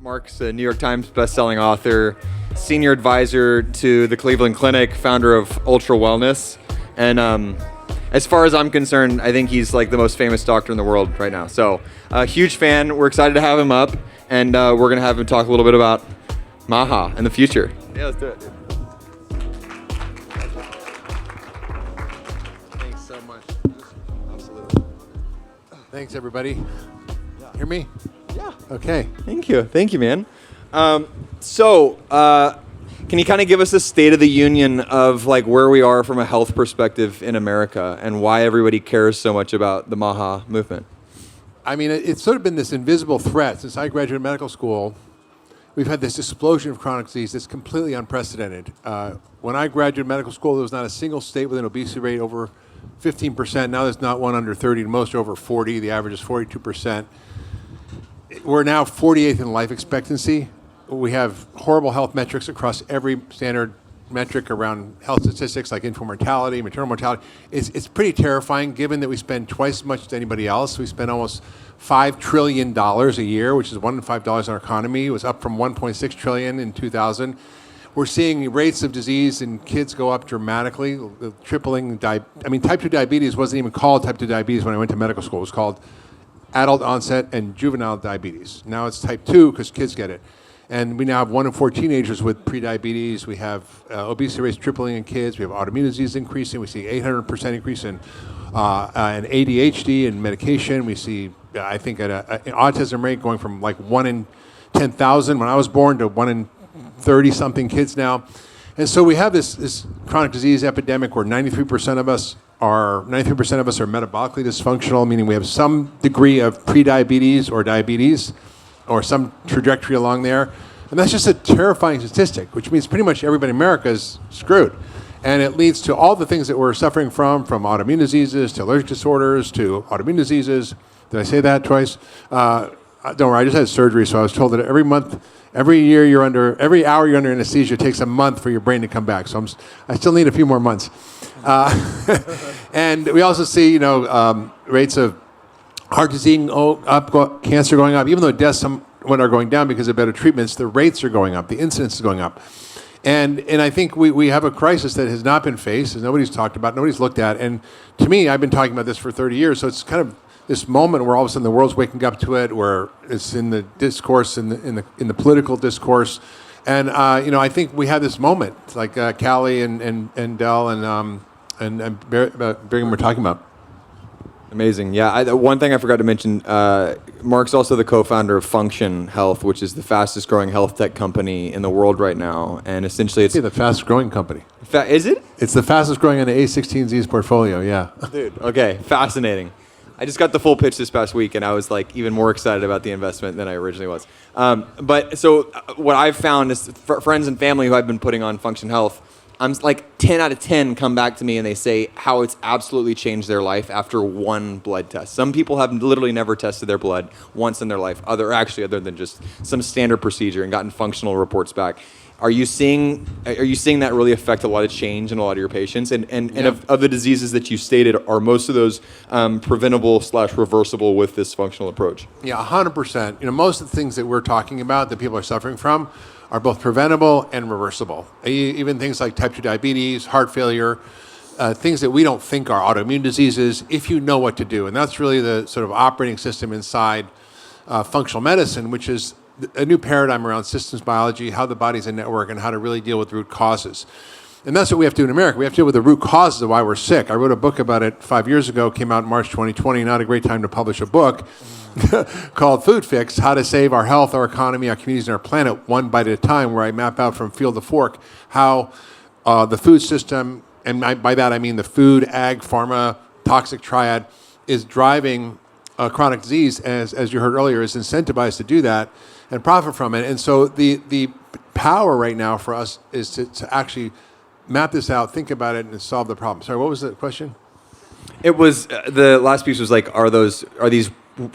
Mark's a New York Times bestselling author, senior advisor to the Cleveland Clinic, founder of Ultra Wellness. And as far as I'm concerned, I think he's like the most famous doctor in the world right now. So a huge fan. We're excited to have him up, and we're going to have him talk a little bit about Maha and the future. Yeah, let's do it, dude. Thanks so much. Absolutely. Thanks, everybody. Hear me? Yeah. Okay. Thank you, man. Can you kind of give us a state of the union of like where we are from a health perspective in America and why everybody cares so much about the Maha movement? I mean, it's sort of been this invisible threat since I graduated medical school. We've had this explosion of chronic disease that's completely unprecedented. When I graduated medical school, there was not a single state with an obesity rate over 15%. Now there's not one under 30, and most are over 40. The average is 42%. We're now 48th in life expectancy. We have horrible health metrics across every standard metric around health statistics like infant mortality, maternal mortality. It's pretty terrifying given that we spend twice as much as anybody else. We spend almost $5 trillion a year, which is $1 in $5 in our economy. It was up from $1.6 trillion in 2000. We're seeing rates of disease in kids go up dramatically, tripling. Type 2 diabetes wasn't even called type 2 diabetes when I went to medical school. It was called adult onset and juvenile diabetes. Now it's type 2 because kids get it. And we now have 1 in 4 teenagers with prediabetes. We have obesity rates tripling in kids. We have autoimmune disease increasing. We see 800% increase in ADHD and medication. We see, I think, an autism rate going from like 1 in 10,000 when I was born to 1 in 30-something kids now. And so we have this chronic disease epidemic where 93% of us are metabolically dysfunctional, meaning we have some degree of prediabetes or diabetes or some trajectory along there. And that's just a terrifying statistic, which means pretty much everybody in America is screwed. And it leads to all the things that we're suffering from autoimmune diseases to allergic disorders to autoimmune diseases. Did I say that twice? Don't worry, I just had surgery, so I was told that every hour you're under anesthesia, it takes a month for your brain to come back. So I still need a few more months. And we also see, rates of heart disease up, cancer going up. Even though deaths somewhat are going down because of better treatments, the rates are going up, the incidence is going up. And I think we have a crisis that has not been faced, and nobody's talked about, nobody's looked at. And to me, I've been talking about this for 30 years, so it's kind of this moment where all of a sudden the world's waking up to it, where it's in the discourse, in the political discourse. And I think we have this moment, like Callie and Del and Brigham were talking about. Amazing. Yeah, one thing I forgot to mention, Mark's also the co-founder of Function Health, which is the fastest growing health tech company in the world right now. And essentially it's the fastest growing company. Is it? It's the fastest growing in the A16Z's portfolio, yeah. Dude, okay, fascinating. I just got the full pitch this past week, and I was like even more excited about the investment than I originally was. But what I've found is friends and family who I've been putting on Function Health, I'm like 10 out of 10 come back to me and they say how it's absolutely changed their life after one blood test. Some people have literally never tested their blood once in their life, other than just some standard procedure, and gotten functional reports back. Are you seeing that really affect a lot of change in a lot of your patients? And Yeah. of the diseases that you stated, are most of those preventable/reversible with this functional approach? Yeah, 100%. Most of the things that we're talking about that people are suffering from are both preventable and reversible. Even things like type 2 diabetes, heart failure, things that we don't think are autoimmune diseases, if you know what to do. And that's really the sort of operating system inside functional medicine, which is a new paradigm around systems biology, how the body's a network, and how to really deal with root causes. And that's what we have to do in America. We have to deal with the root causes of why we're sick. I wrote a book about it 5 years ago, came out in March 2020, not a great time to publish a book, called Food Fix, How to Save Our Health, Our Economy, Our Communities, and Our Planet One Bite at a Time, where I map out from field to fork how the food system, and by that I mean the food, ag, pharma, toxic triad, is driving chronic disease, as you heard earlier, is incentivized to do that and profit from it. And so the power right now for us is to actually map this out, think about it, and solve the problem. Sorry, what was the question? It was the last piece was like, are these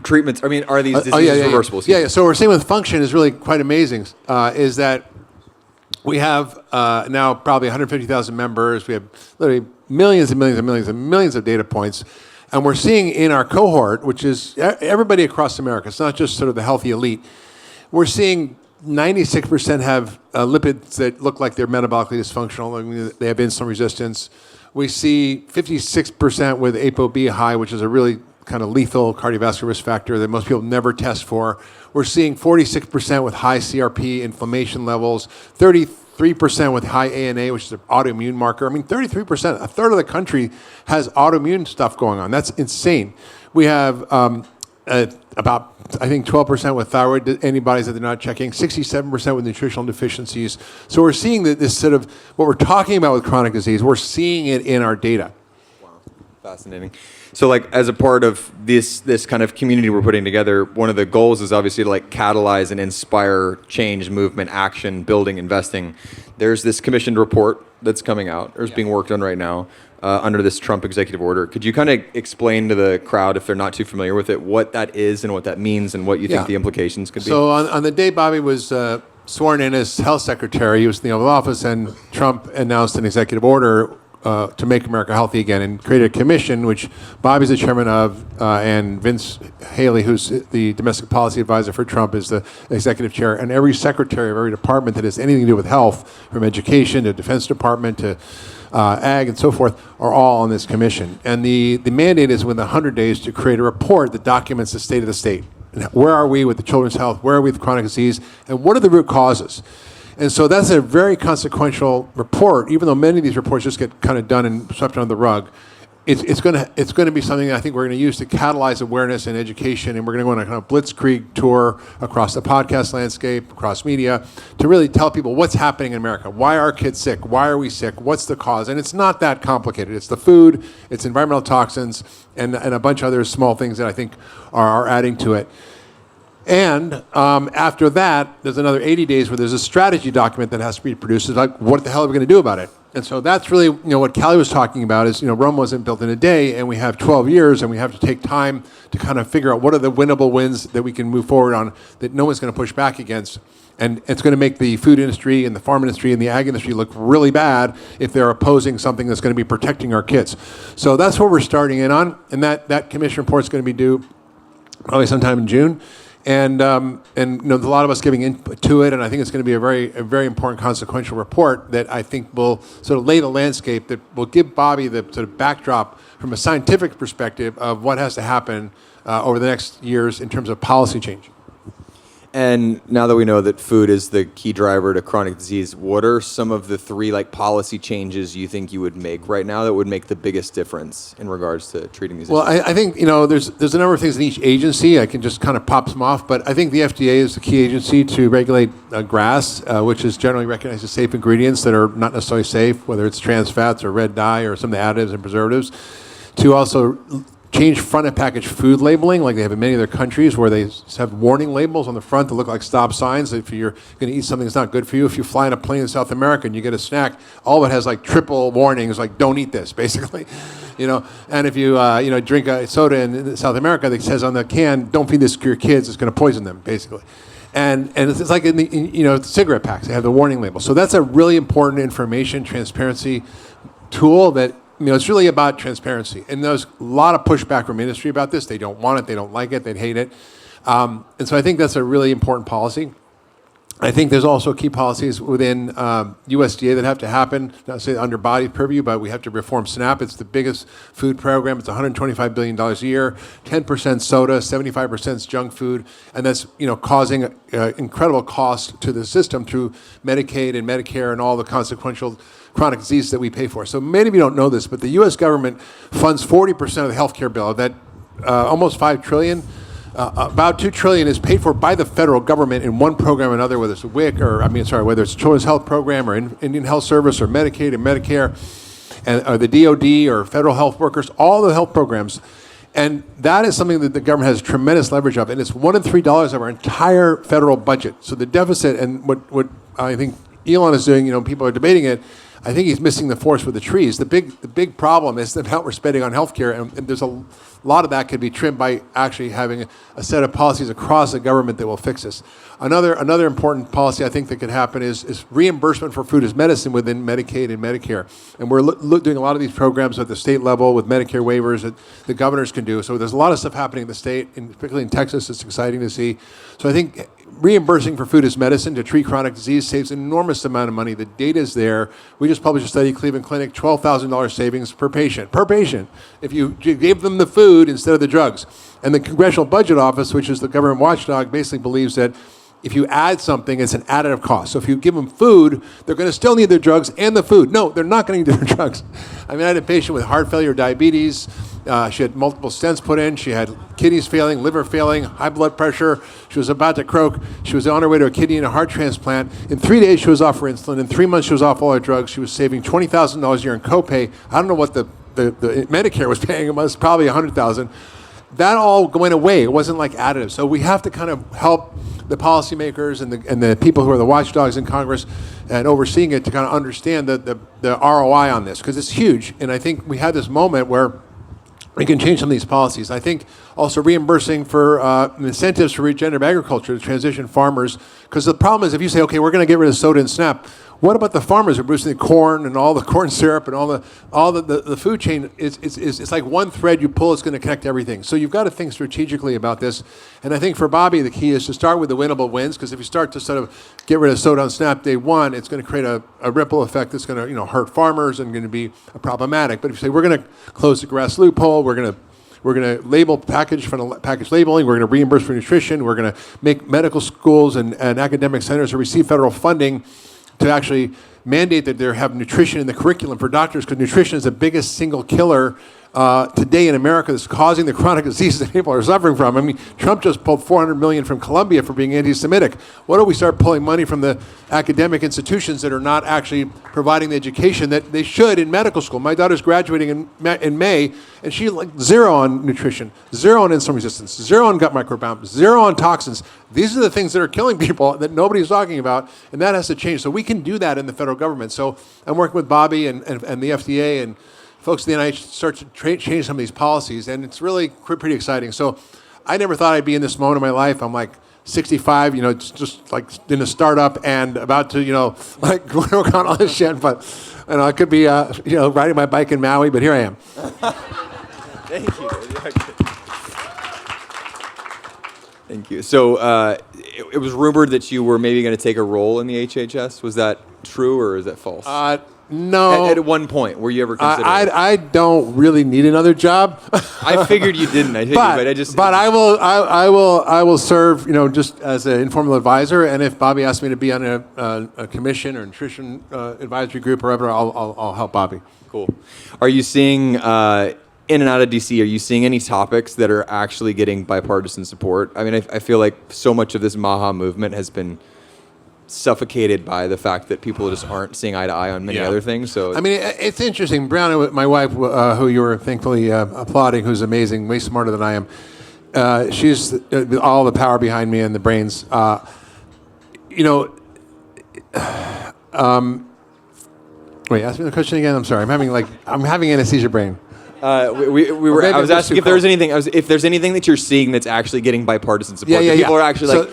treatments? Are these diseases reversible? Yeah. So what we're saying with Function is really quite amazing. Is that we have now probably 150,000 members. We have literally millions and millions and millions and millions of data points. And we're seeing in our cohort, which is everybody across America, it's not just sort of the healthy elite, We're seeing 96% have lipids that look like they're metabolically dysfunctional. I mean, they have insulin resistance. We see 56% with ApoB high, which is a really kind of lethal cardiovascular risk factor that most people never test for. We're seeing 46% with high CRP inflammation levels, 33% with high ANA, which is an autoimmune marker. I mean, 33%, a third of the country has autoimmune stuff going on. That's insane. We have about, I think, 12% with thyroid antibodies that they're not checking, 67% with nutritional deficiencies. So we're seeing that this sort of, what we're talking about with chronic disease, we're seeing it in our data. Wow, fascinating. So like as a part of this kind of community we're putting together, one of the goals is obviously to like catalyze and inspire change, movement, action, building, investing. There's this commissioned report that's coming out, or is being worked on right now, under this Trump executive order. Could you kind of explain to the crowd, if they're not too familiar with it, what that is and what that means and what you think the implications could be? So on the day Bobby was sworn in as health secretary, he was in the Oval Office, and Trump announced an executive order to make America healthy again and created a commission, which Bobby's the chairman of, and Vince Haley, who's the domestic policy advisor for Trump, is the executive chair. And every secretary of every department that has anything to do with health, from education to Defense Department to ag and so forth, are all on this commission. And the mandate is within 100 days to create a report that documents the state of the state. And where are we with the children's health? Where are we with chronic disease? And what are the root causes? And so that's a very consequential report, even though many of these reports just get kind of done and swept under the rug. It's going to be something I think we're going to use to catalyze awareness and education, and we're going to go on a kind of blitzkrieg tour across the podcast landscape, across media, to really tell people what's happening in America. Why are kids sick? Why are we sick? What's the cause? And it's not that complicated. It's the food, it's environmental toxins, and a bunch of other small things that I think are adding to it. And after that, there's another 80 days where there's a strategy document that has to be produced. It's like, what the hell are we going to do about it? And so that's really, what Callie was talking about is, Rome wasn't built in a day, and we have 12 years, and we have to take time to kind of figure out what are the winnable wins that we can move forward on that no one's going to push back against. And it's going to make the food industry and the farm industry and the ag industry look really bad if they're opposing something that's going to be protecting our kids. So that's what we're starting in on, and that commission report is going to be due probably sometime in June. And there's a lot of us giving input to it, and I think it's going to be a very important, consequential report that I think will sort of lay the landscape, that will give Bobby the sort of backdrop from a scientific perspective of what has to happen over the next years in terms of policy change. And now that we know that food is the key driver to chronic disease, what are some of the three policy changes you think you would make right now that would make the biggest difference in regards to treating these issues? Well, I think there's a number of things in each agency. I can just kind of pop some off, but I think the FDA is the key agency to regulate grass, which is generally recognized as safe ingredients that are not necessarily safe, whether it's trans fats or red dye or some of the additives and preservatives. To also change front of package food labeling, like they have in many other countries, where they have warning labels on the front that look like stop signs. If you're going to eat something that's not good for you, if you fly in a plane in South America and you get a snack, all of it has triple warnings, like don't eat this, basically. And if you drink a soda in South America that says on the can, don't feed this to your kids, it's going to poison them, basically. And it's like in the cigarette packs, they have the warning label. So that's a really important information transparency tool that. It's really about transparency. And there's a lot of pushback from industry about this. They don't want it. They don't like it. They hate it. And so I think that's a really important policy. I think there's also key policies within USDA that have to happen, not say under body purview, but we have to reform SNAP. It's the biggest food program. It's $125 billion a year, 10% soda, 75% junk food, and that's causing incredible cost to the system through Medicaid and Medicare and all the consequential chronic diseases that we pay for. So many of you don't know this, but the U.S. government funds 40% of the health care bill. That almost $5 trillion. About $2 trillion is paid for by the federal government in one program or another, whether it's WIC whether it's Children's Health Program or Indian Health Service or Medicaid and Medicare, or the DOD or federal health workers, all the health programs. And that is something that the government has tremendous leverage of, and it's $1 in $3 of our entire federal budget. So the deficit, and what I think Elon is doing, people are debating it. I think he's missing the forest for the trees. The big problem is the amount we're spending on healthcare, and there's a lot of that could be trimmed by actually having a set of policies across the government that will fix this. Another important policy I think that could happen is reimbursement for food as medicine within Medicaid and Medicare. And we're doing a lot of these programs at the state level with Medicare waivers that the governors can do. So there's a lot of stuff happening in the state, and particularly in Texas. It's exciting to see. So I think reimbursing for food as medicine to treat chronic disease saves an enormous amount of money. The data is there. We just published a study, Cleveland Clinic, $12,000 savings per patient. Per patient, if you gave them the food instead of the drugs. And the Congressional Budget Office, which is the government watchdog, basically believes that if you add something, it's an additive cost. So if you give them food, they're going to still need their drugs and the food. No, they're not going to need their drugs. I mean, I had a patient with heart failure, diabetes. She had multiple stents put in. She had kidneys failing, liver failing, high blood pressure. She was about to croak. She was on her way to a kidney and a heart transplant. In 3 days, she was off her insulin. In 3 months, she was off all her drugs. She was saving $20,000 a year in copay. I don't know what the Medicare was paying. It was probably $100,000. That all went away. It wasn't like additive. So we have to kind of help the policymakers and the people who are the watchdogs in Congress and overseeing it to kind of understand the ROI on this, because it's huge. And I think we had this moment where we can change some of these policies. I think also reimbursing for incentives for regenerative agriculture to transition farmers, because the problem is if you say, okay, we're going to get rid of soda and SNAP, what about the farmers who are producing the corn and all the corn syrup and all the food chain? It's like one thread you pull, it's going to connect everything. So you've got to think strategically about this. And I think for Bobby, the key is to start with the winnable wins, because if you start to sort of get rid of soda on SNAP day one, it's going to create a ripple effect that's going to hurt farmers and going to be problematic. But if you say we're going to close the grass loophole, we're going to label package labeling. We're going to reimburse for nutrition. We're going to make medical schools and academic centers who receive federal funding to actually mandate that they have nutrition in the curriculum for doctors, because nutrition is the biggest single killer today in America that's causing the chronic diseases that people are suffering from. I mean, Trump just pulled $400 million from Colombia for being anti-Semitic. Why don't we start pulling money from the academic institutions that are not actually providing the education that they should in medical school? My daughter's graduating in May, and she's like zero on nutrition, zero on insulin resistance, zero on gut microbiome, zero on toxins. These are the things that are killing people that nobody's talking about, and that has to change. So we can do that in the federal government. So I'm working with Bobby and the FDA and folks at the NIH start to change some of these policies, and it's really pretty exciting. So I never thought I'd be in this moment in my life. I'm like 65, just like in a startup and about to, like work on all this shit. But I could be, riding my bike in Maui, but here I am. Thank you. Thank you. So it was rumored that you were maybe going to take a role in the HHS. Was that true or is that false? No. At one point, were you ever considered? I don't really need another job. I figured you didn't. But I will serve, just as an informal advisor. And if Bobby asks me to be on a commission or nutrition advisory group or whatever, I'll help Bobby. Cool. Are you seeing in and out of DC? Are you seeing any topics that are actually getting bipartisan support? I mean, I feel like so much of this MAHA movement has been suffocated by the fact that people just aren't seeing eye to eye on many other things. So I mean, it's interesting. Brianna, my wife, who you were thankfully applauding, who's amazing, way smarter than I am. She's all the power behind me and the brains. Wait, ask me the question again. I'm sorry. I'm having anesthesia brain. I was asking if there's anything. If there's anything that you're seeing that's actually getting bipartisan support. People are actually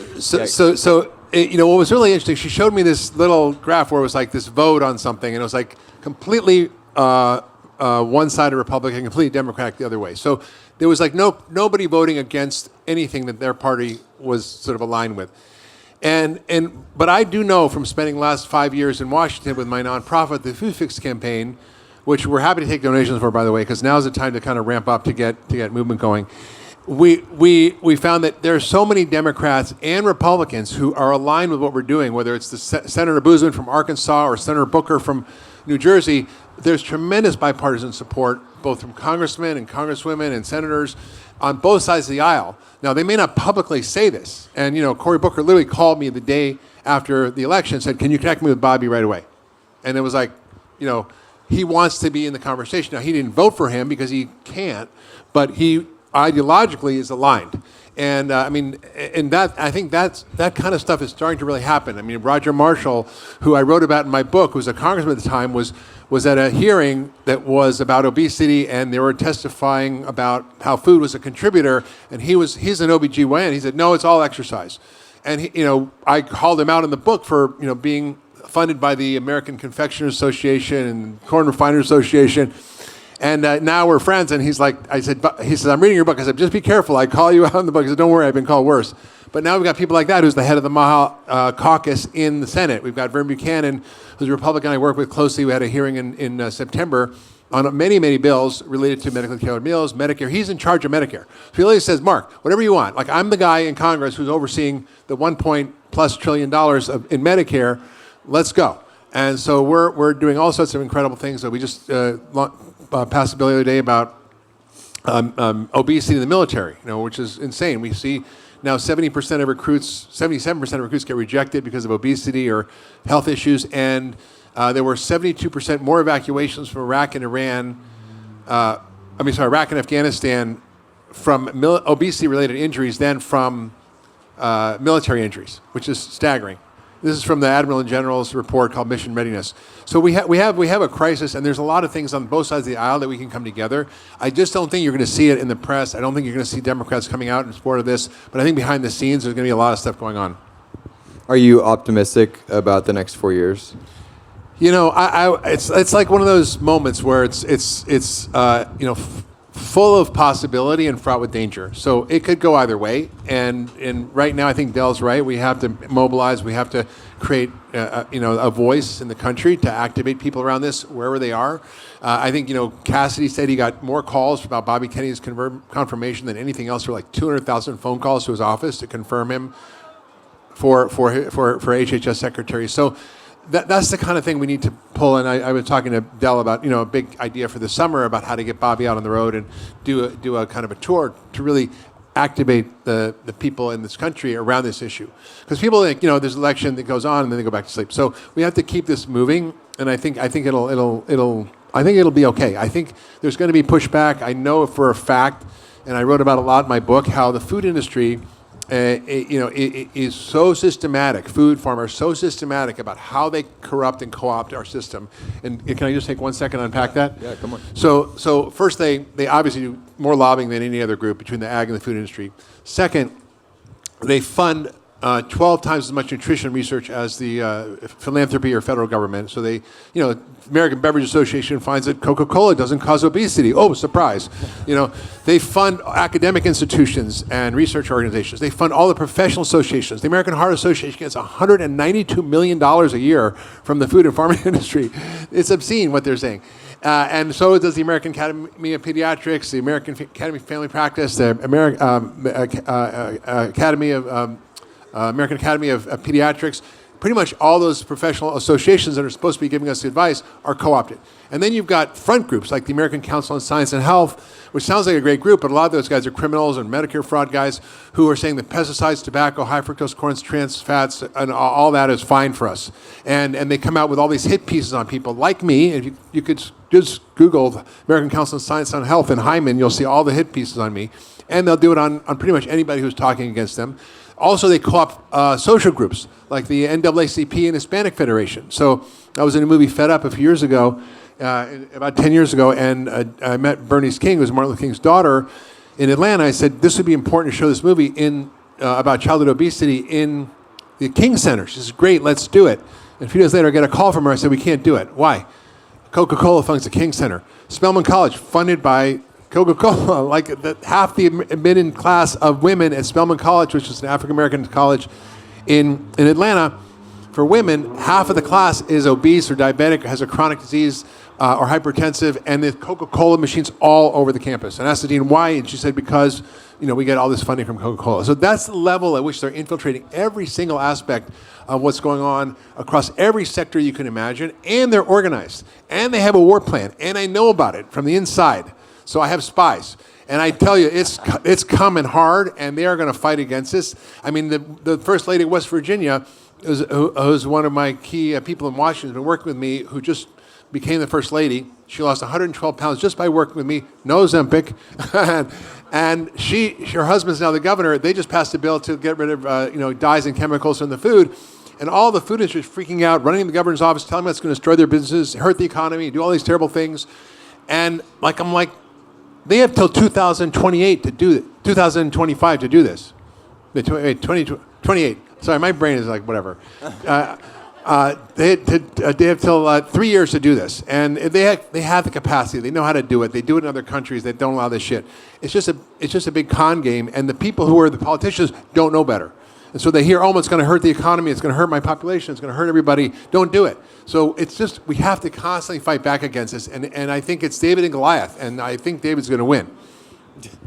what was really interesting, she showed me this little graph where it was like this vote on something, and it was like completely one-sided Republican, completely Democratic the other way. So there was like nobody voting against anything that their party was sort of aligned with. But I do know from spending the last 5 years in Washington with my nonprofit, the Food Fix campaign, which we're happy to take donations for, by the way, because now's the time to kind of ramp up to get movement going. We found that there are so many Democrats and Republicans who are aligned with what we're doing, whether it's the Senator Boozman from Arkansas or Senator Booker from New Jersey. There's tremendous bipartisan support, both from congressmen and congresswomen and senators on both sides of the aisle. Now, they may not publicly say this. And, Cory Booker literally called me the day after the election and said, can you connect me with Bobby right away? And it was like, he wants to be in the conversation. Now, he didn't vote for him because he can't, but he ideologically is aligned. And I think that kind of stuff is starting to really happen. I mean, Roger Marshall, who I wrote about in my book, who was a congressman at the time, was at a hearing that was about obesity, and they were testifying about how food was a contributor, and he's an OBGYN. He said, no, it's all exercise. And I called him out in the book for being funded by the American Confectioners Association and Corn Refiners Association. And now we're friends, and he said, I'm reading your book. I said, just be careful. I call you out in the book. He said, don't worry, I've been called worse. But now we've got people like that, who's the head of the Maha caucus in the Senate. We've got Vern Buchanan, who's a Republican I work with closely. We had a hearing in September on many, many bills related to medically tailored meals, Medicare. He's in charge of Medicare. So he always says, Mark, whatever you want. Like, I'm the guy in Congress who's overseeing the $1+ trillion in Medicare. Let's go. And so we're doing all sorts of incredible things. So we just passed a bill the other day about obesity in the military, which is insane. We see now 77% of recruits get rejected because of obesity or health issues, and there were 72% more evacuations from Iraq and Afghanistan from obesity-related injuries than from military injuries, which is staggering. This is from the Admiral and General's report called Mission Readiness. So we have a crisis, and there's a lot of things on both sides of the aisle that we can come together. I just don't think you're going to see it in the press. I don't think you're going to see Democrats coming out in support of this. But I think behind the scenes, there's going to be a lot of stuff going on. Are you optimistic about the next 4 years? It's like one of those moments where it's full of possibility and fraught with danger. So it could go either way. And right now, I think Dell's right. We have to mobilize. We have to create a voice in the country to activate people around this wherever they are. I think Cassidy said he got more calls about Bobby Kennedy's confirmation than anything else. There were like 200,000 phone calls to his office to confirm him for HHS secretary. So that's the kind of thing we need to pull. And I was talking to Dell about a big idea for the summer about how to get Bobby out on the road and do a kind of a tour to really activate the people in this country around this issue. Because people think there's an election that goes on and then they go back to sleep. So we have to keep this moving. And I think it'll be okay. I think there's going to be pushback. I know for a fact, and I wrote about a lot in my book, how the food industry is so systematic. Food farmers so systematic about how they corrupt and co-opt our system. And can I just take 1 second to unpack that? Yeah, come on. So first, they obviously do more lobbying than any other group between the ag and the food industry. Second, they fund 12 times as much nutrition research as the philanthropy or federal government. So they, American Beverage Association finds that Coca-Cola doesn't cause obesity. Oh, surprise. They fund academic institutions and research organizations. They fund all the professional associations. The American Heart Association gets $192 million a year from the food and farming industry. It's obscene what they're saying. And so does the American Academy of Pediatrics, the American Academy of Family Practice, the American Academy of Pediatrics. Pretty much all those professional associations that are supposed to be giving us advice are co-opted. And then you've got front groups like the American Council on Science and Health, which sounds like a great group, but a lot of those guys are criminals and Medicare fraud guys who are saying that pesticides, tobacco, high fructose corn, trans fats, and all that is fine for us. And they come out with all these hit pieces on people like me. If you could just Google American Council on Science and Health and Hyman, you'll see all the hit pieces on me. And they'll do it on pretty much anybody who's talking against them. Also, they co-opt social groups like the NAACP and Hispanic Federation. So I was in a movie, Fed Up, a few years ago, about 10 years ago, and I met Bernice King, who was Martin Luther King's daughter, in Atlanta. I said, this would be important to show this movie about childhood obesity in the King Center. She says, great, let's do it. And a few days later, I get a call from her. I said, we can't do it. Why? Coca-Cola funds the King Center. Spelman College, funded by Coca-Cola, like half the admitted class of women at Spelman College, which is an African-American college in Atlanta, for women, half of the class is obese or diabetic, or has a chronic disease or hypertensive, and the Coca-Cola machines all over the campus. And I asked the dean why, and she said because we get all this funding from Coca-Cola. So that's the level at which they're infiltrating every single aspect of what's going on across every sector you can imagine, and they're organized, and they have a war plan, and I know about it from the inside. So I have spies, and I tell you, it's coming hard, and they are going to fight against this. I mean, the First Lady of West Virginia, who's one of my key people in Washington, has been working with me, who just became the First Lady. She lost 112 pounds just by working with me, no Ozempic, and her husband's now the governor. They just passed a bill to get rid of dyes and chemicals from the food. And all the food industry is freaking out, running the governor's office, telling them it's going to destroy their businesses, hurt the economy, do all these terrible things. And I'm like, they have till 2028 to do it, 2025 to do this. 28. Sorry, my brain is like whatever. They have till 3 years to do this, and they have the capacity. They know how to do it. They do it in other countries that don't allow this shit. It's just a big con game, and the people who are the politicians don't know better. And so they hear, oh, it's going to hurt the economy, it's going to hurt my population, it's going to hurt everybody. Don't do it. So it's just, we have to constantly fight back against this. And I think it's David and Goliath, and I think David's going to win.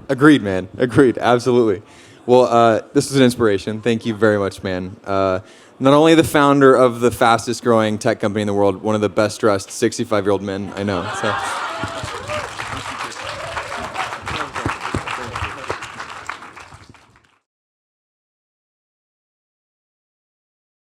Agreed, man. Agreed. Absolutely. Well, this was an inspiration. Thank you very much, man. Not only the founder of the fastest growing tech company in the world, one of the best dressed 65-year-old men I know. So.